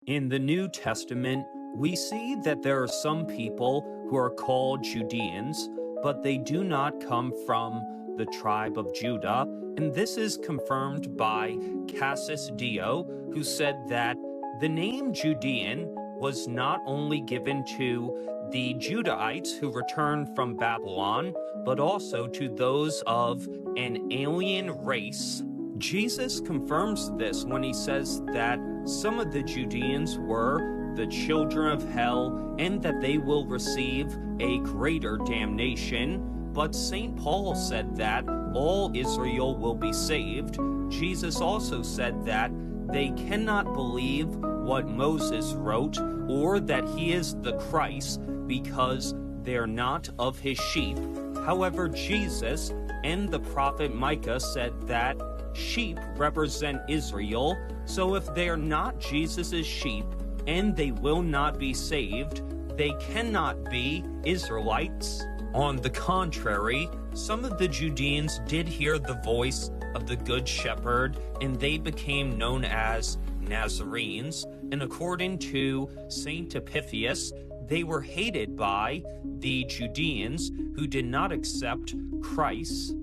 In the New Testament, we see that there are some people who are called Judeans, but they do not come from the tribe of Judah, and this is confirmed by Cassius Dio, who said that the name Judean was not only given to the Judahites who returned from Babylon, but also to those of an alien race. Jesus confirms this when he says that some of the Judeans were the children of hell and that they will receive a greater damnation. But St. Paul said that all Israel will be saved. Jesus also said that they cannot believe what Moses wrote or that he is the Christ because they're not of his sheep. However, Jesus and the prophet Micah said that sheep represent Israel, so if they are not Jesus' sheep and they will not be saved, they cannot be Israelites. On the contrary, some of the Judeans did hear the voice of the Good Shepherd, and they became known as Nazarenes, and according to Saint Epiphanius, they were hated by the Judeans who did not accept Christ.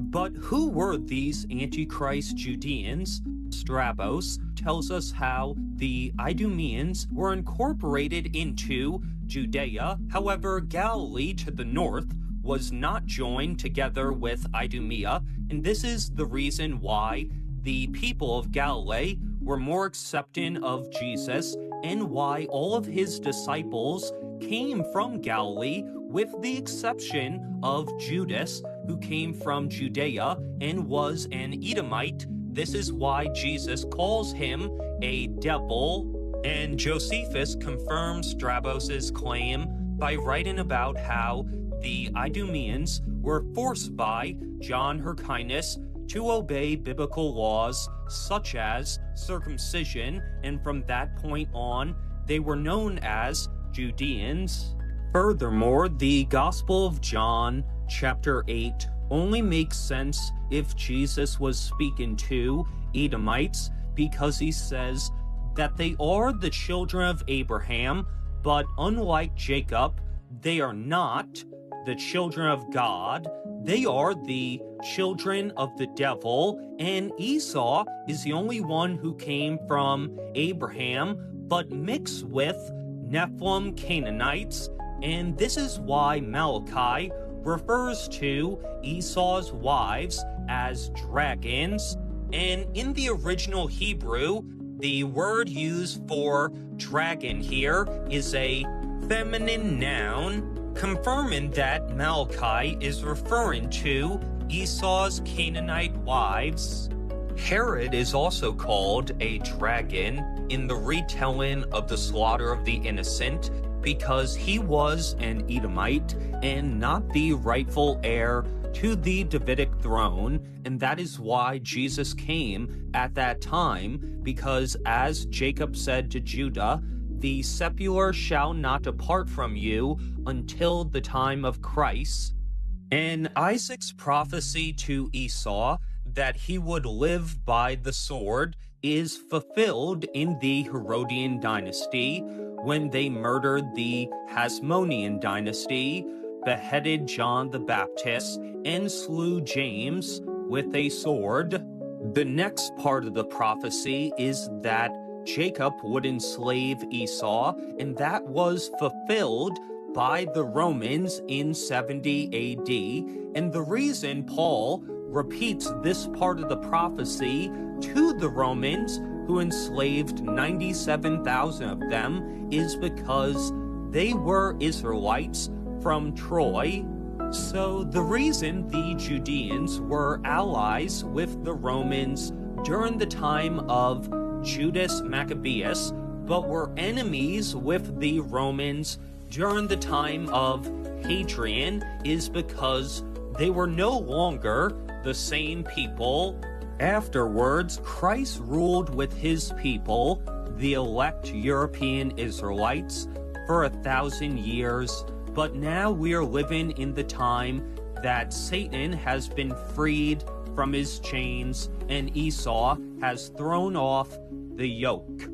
But who were these Antichrist Judeans? Strabos tells us how the Idumeans were incorporated into Judea. However, Galilee to the north was not joined together with Idumea, and this is the reason why the people of Galilee were more accepting of Jesus and why all of his disciples came from Galilee, with the exception of Judas, who came from Judea and was an Edomite. This is why Jesus calls him a devil, and Josephus confirms Strabos' claim by writing about how the Idumeans were forced by John Hyrcanus to obey biblical laws such as circumcision, and from that point on, they were known as Judeans. Furthermore, the Gospel of John, chapter 8, only makes sense if Jesus was speaking to Edomites, because he says that they are the children of Abraham, but unlike Jacob, they are not the children of God. They are the children of the devil, and Esau is the only one who came from Abraham, but mixed with Nephilim Canaanites, and this is why Malachi refers to Esau's wives as dragons. And in the original Hebrew, the word used for dragon here is a feminine noun, confirming that Malachi is referring to Esau's Canaanite wives. Herod is also called a dragon in the retelling of the slaughter of the innocent, because he was an Edomite and not the rightful heir to the Davidic throne, and that is why Jesus came at that time, because as Jacob said to Judah, the scepter shall not depart from you until the time of Christ. And Isaac's prophecy to Esau that he would live by the sword is fulfilled in the Herodian dynasty, when they murdered the Hasmonean dynasty, beheaded John the Baptist, and slew James with a sword. The next part of the prophecy is that Jacob would enslave Esau, and that was fulfilled by the Romans in 70 AD. And the reason Paul repeats this part of the prophecy to the Romans, who enslaved 97,000 of them, is because they were Israelites from Troy. So the reason the Judeans were allies with the Romans during the time of Judas Maccabeus, but were enemies with the Romans during the time of Hadrian, is because they were no longer the same people. Afterwards, Christ ruled with his people, the elect European Israelites, for 1,000 years, but now we are living in the time that Satan has been freed from his chains and Esau has thrown off the yoke.